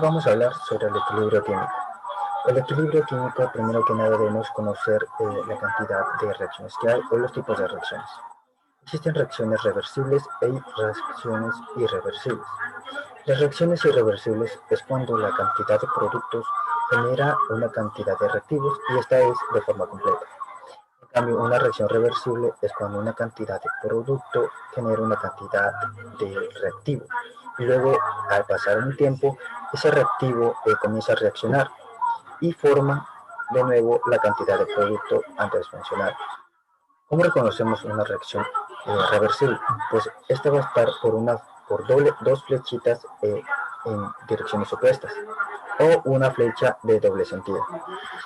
vamos a hablar sobre el equilibrio químico. El equilibrio químico, primero que nada debemos conocer la cantidad de reacciones que hay o los tipos de reacciones. Existen reacciones reversibles y reacciones irreversibles. Las reacciones irreversibles es cuando la cantidad de productos genera una cantidad de reactivos y esta es de forma completa. En cambio, una reacción reversible es cuando una cantidad de producto genera una cantidad de reactivo. Y luego, al pasar un tiempo, ese reactivo comienza a reaccionar y forma de nuevo la cantidad de producto antes mencionado. ¿Cómo reconocemos una reacción reversible? Pues esta va a estar por dos flechitas en direcciones opuestas o una flecha de doble sentido,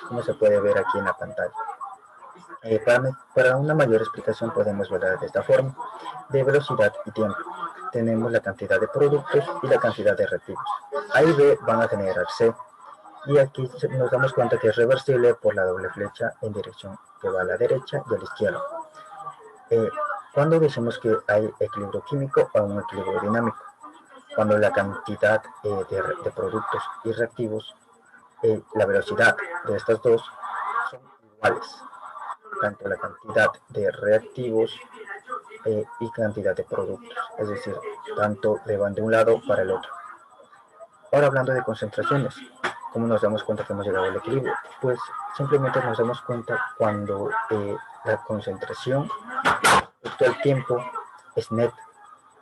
como se puede ver aquí en la pantalla. Para una mayor explicación podemos verla de esta forma: de velocidad y tiempo. Tenemos la cantidad de productos y la cantidad de reactivos. A y B van a generar C. Y aquí nos damos cuenta que es reversible por la doble flecha en dirección que va a la derecha y a la izquierda. Cuando decimos que hay equilibrio químico o un equilibrio dinámico, cuando la cantidad de productos y reactivos, la velocidad de estas dos son iguales, tanto la cantidad de reactivos y cantidad de productos, es decir, tanto de van de un lado para el otro. Ahora, hablando de concentraciones, ¿cómo nos damos cuenta que hemos llegado al equilibrio? Pues simplemente nos damos cuenta cuando la concentración respecto al tiempo es net,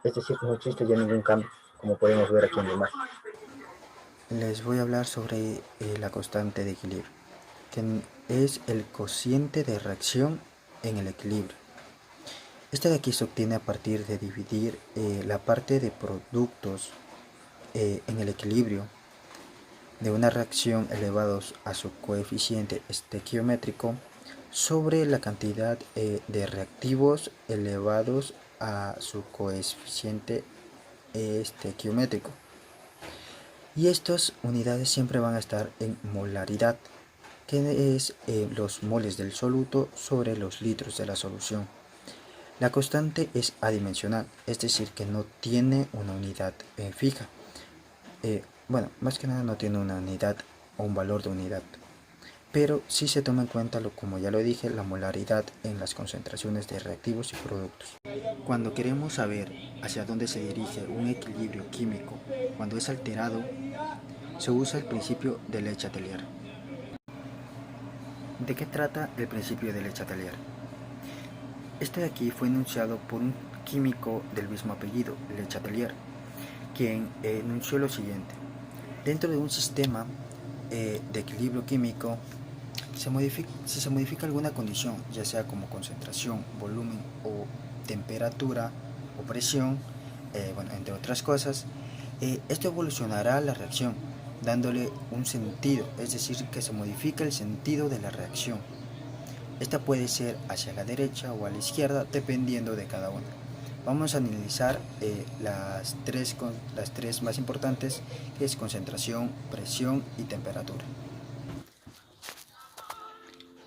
es decir, no existe ya ningún cambio, como podemos ver aquí en la imagen. Les voy a hablar sobre la constante de equilibrio, que es el cociente de reacción en el equilibrio. Este de aquí se obtiene a partir de dividir la parte de productos en el equilibrio de una reacción elevados a su coeficiente estequiométrico sobre la cantidad de reactivos elevados a su coeficiente estequiométrico. Y estas unidades siempre van a estar en molaridad, que es los moles del soluto sobre los litros de la solución. La constante es adimensional, es decir, que no tiene una unidad fija. Bueno, más que nada no tiene una unidad o un valor de unidad, pero sí se toma en cuenta, como ya lo dije, la molaridad en las concentraciones de reactivos y productos. Cuando queremos saber hacia dónde se dirige un equilibrio químico cuando es alterado, se usa el principio de Le Chatelier. ¿De qué trata el principio de Le Chatelier? Este de aquí fue enunciado por un químico del mismo apellido, Le Chatelier, quien enunció lo siguiente: dentro de un sistema de equilibrio químico, si se modifica alguna condición, ya sea como concentración, volumen o temperatura o presión, bueno, entre otras cosas, esto evolucionará la reacción, dándole un sentido, es decir, que se modifica el sentido de la reacción. Esta puede ser hacia la derecha o a la izquierda, dependiendo de cada una. Vamos a analizar las tres más importantes, que es concentración, presión y temperatura.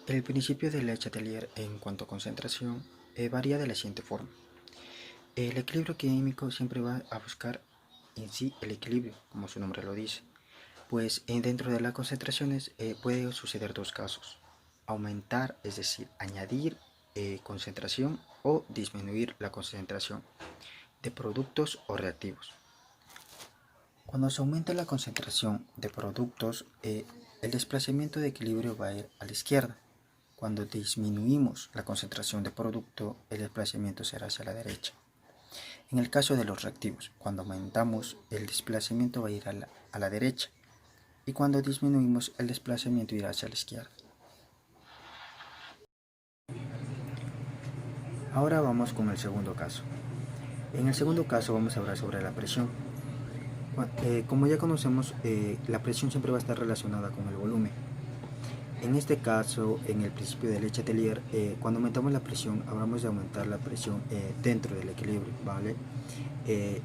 El principio de Le Chatelier en cuanto a concentración varía de la siguiente forma. El equilibrio químico siempre va a buscar en sí el equilibrio, como su nombre lo dice. Pues dentro de las concentraciones puede suceder dos casos: aumentar, es decir, añadir concentración, o disminuir la concentración de productos o reactivos. Cuando se aumenta la concentración de productos, el desplazamiento de equilibrio va a ir a la izquierda. Cuando disminuimos la concentración de producto, el desplazamiento será hacia la derecha. En el caso de los reactivos, cuando aumentamos, el desplazamiento va a ir a la derecha, y cuando disminuimos, el desplazamiento irá hacia la izquierda. Ahora vamos con el segundo caso. En el segundo caso vamos a hablar sobre la presión. Como ya conocemos, la presión siempre va a estar relacionada con el volumen. En este caso, en el principio de Le Chatelier, cuando aumentamos la presión, hablamos de aumentar la presión dentro del equilibrio, ¿vale?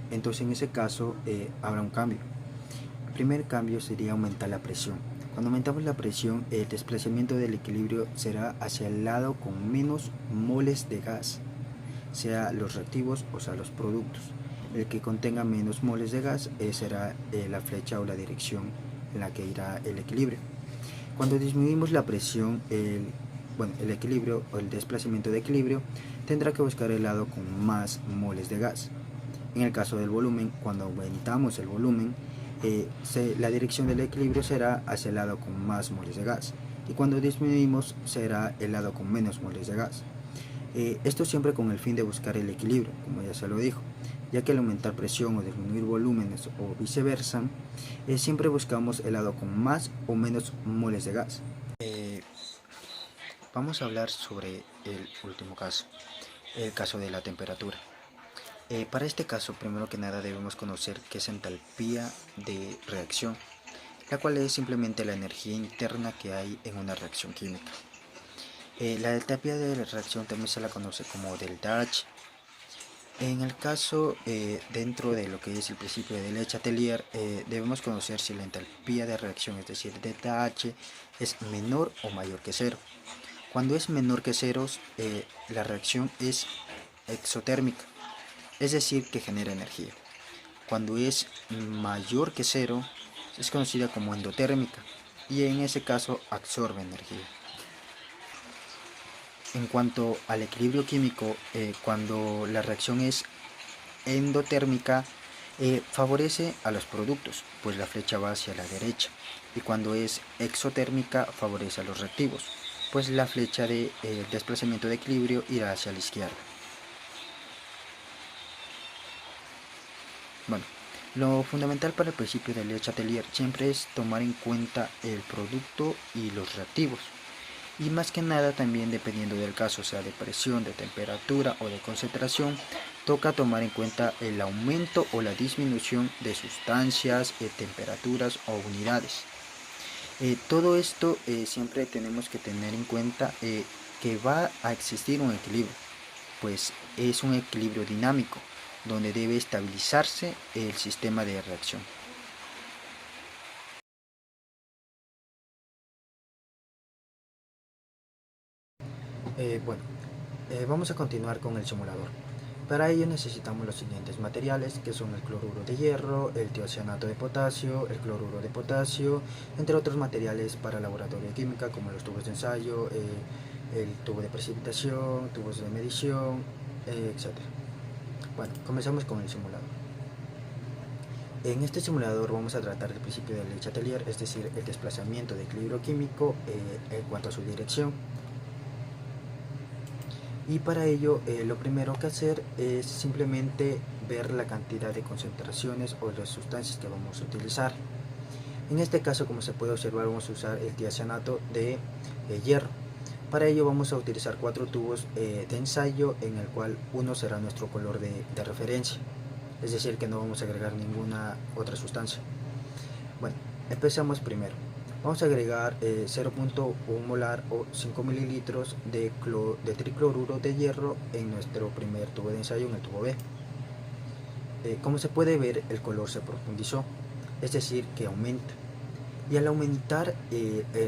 Entonces, en ese caso, habrá un cambio. El primer cambio sería aumentar la presión. Cuando aumentamos la presión, el desplazamiento del equilibrio será hacia el lado con menos moles de gas, sea los reactivos o sea los productos. el que contenga menos moles de gas será la flecha o la dirección en la que irá el equilibrio. Cuando disminuimos la presión, el equilibrio o el desplazamiento de equilibrio tendrá que buscar el lado con más moles de gas. En el caso del volumen, cuando aumentamos el volumen, la dirección del equilibrio será hacia el lado con más moles de gas, y cuando disminuimos será el lado con menos moles de gas. Esto siempre con el fin de buscar el equilibrio, como ya se lo dijo, ya que al aumentar presión o disminuir volúmenes o viceversa, siempre buscamos el lado con más o menos moles de gas. Vamos a hablar sobre el último caso, el caso de la temperatura. Para este caso, primero que nada debemos conocer qué es entalpía de reacción, la cual es simplemente la energía interna que hay en una reacción química. La entalpía de la reacción también se la conoce como delta H. En el caso, dentro de lo que es el principio de Le Chatelier, debemos conocer si la entalpía de reacción, es decir, delta H, es menor o mayor que cero. Cuando es menor que cero, la reacción es exotérmica, es decir, que genera energía. Cuando es mayor que cero, es conocida como endotérmica, y en ese caso absorbe energía. En cuanto al equilibrio químico, cuando la reacción es endotérmica, favorece a los productos, pues la flecha va hacia la derecha, y cuando es exotérmica favorece a los reactivos, pues la flecha de desplazamiento de equilibrio irá hacia la izquierda. Bueno, lo fundamental para el principio de Le Chatelier siempre es tomar en cuenta el producto y los reactivos. Y más que nada también, dependiendo del caso, sea de presión, de temperatura o de concentración, toca tomar en cuenta el aumento o la disminución de sustancias, temperaturas o unidades. Todo esto siempre tenemos que tener en cuenta que va a existir un equilibrio, pues es un equilibrio dinámico, donde debe estabilizarse el sistema de reacción. Vamos a continuar con el simulador. Para ello necesitamos los siguientes materiales, que son el cloruro de hierro, el tiocianato de potasio, el cloruro de potasio, entre otros materiales para laboratorio de química, como los tubos de ensayo, el tubo de precipitación, tubos de medición, etc. Bueno, comenzamos con el simulador. En este simulador vamos a tratar el principio de Le Chatelier, es decir, el desplazamiento de equilibrio químico en cuanto a su dirección. Y para ello lo primero que hacer es simplemente ver la cantidad de concentraciones o las sustancias que vamos a utilizar. En este caso, como se puede observar, vamos a usar el tiocianato de hierro. Para ello vamos a utilizar 4 tubos de ensayo, en el cual uno será nuestro color de referencia, es decir, que no vamos a agregar ninguna otra sustancia. Bueno, empezamos primero. Vamos a agregar 0.1 molar o 5 mililitros de tricloruro de hierro en nuestro primer tubo de ensayo, en el tubo B. Como se puede ver, el color se profundizó, es decir, que aumenta. Y al aumentar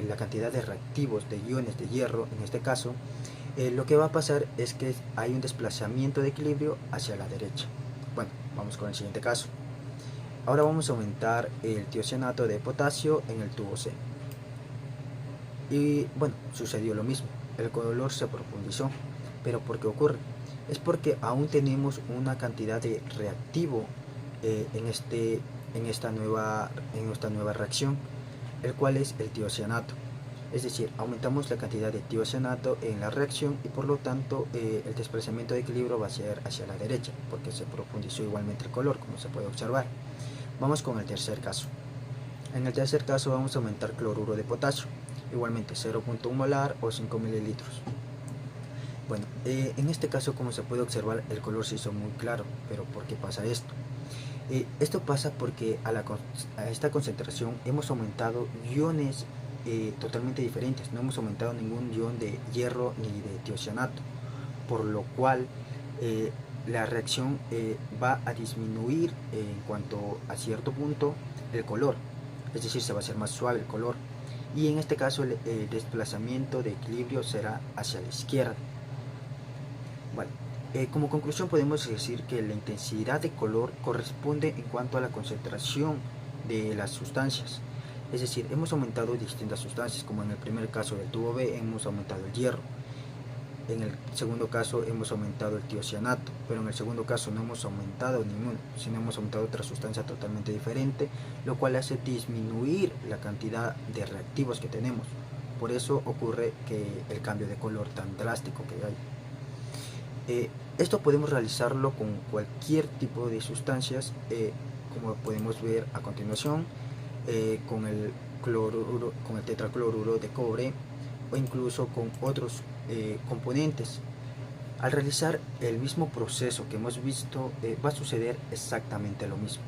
la cantidad de reactivos de iones de hierro, en este caso, lo que va a pasar es que hay un desplazamiento de equilibrio hacia la derecha. Bueno, vamos con el siguiente caso. Ahora vamos a aumentar el tiocianato de potasio en el tubo C. Y bueno, sucedió lo mismo, el color se profundizó. Pero ¿por qué ocurre? Es porque aún tenemos una cantidad de reactivo en esta nueva reacción, el cual es el tiocianato. Es decir, aumentamos la cantidad de tiocianato en la reacción, y por lo tanto el desplazamiento de equilibrio va a ser hacia la derecha, porque se profundizó igualmente el color, como se puede observar. Vamos con el tercer caso. En el tercer caso vamos a aumentar cloruro de potasio, igualmente 0.1 molar o 5 mililitros. Bueno, en este caso, como se puede observar, el color se hizo muy claro. Pero ¿por qué pasa esto? Esto pasa porque a esta concentración hemos aumentado iones totalmente diferentes. No hemos aumentado ningún ion de hierro ni de tiocianato, por lo cual la reacción va a disminuir en cuanto a cierto punto el color, es decir, se va a hacer más suave el color, y en este caso el desplazamiento de equilibrio será hacia la izquierda. Bueno, Como conclusión podemos decir que la intensidad de color corresponde en cuanto a la concentración de las sustancias. Es decir, hemos aumentado distintas sustancias, como en el primer caso del tubo B hemos aumentado el hierro. En el segundo caso hemos aumentado el tiocianato, pero en el segundo caso no hemos aumentado ninguno, sino hemos aumentado otra sustancia totalmente diferente, lo cual hace disminuir la cantidad de reactivos que tenemos. Por eso ocurre que el cambio de color tan drástico que hay. Esto podemos realizarlo con cualquier tipo de sustancias, como podemos ver a continuación, con el tetracloruro de cobre o incluso con otros componentes. Al realizar el mismo proceso que hemos visto, va a suceder exactamente lo mismo.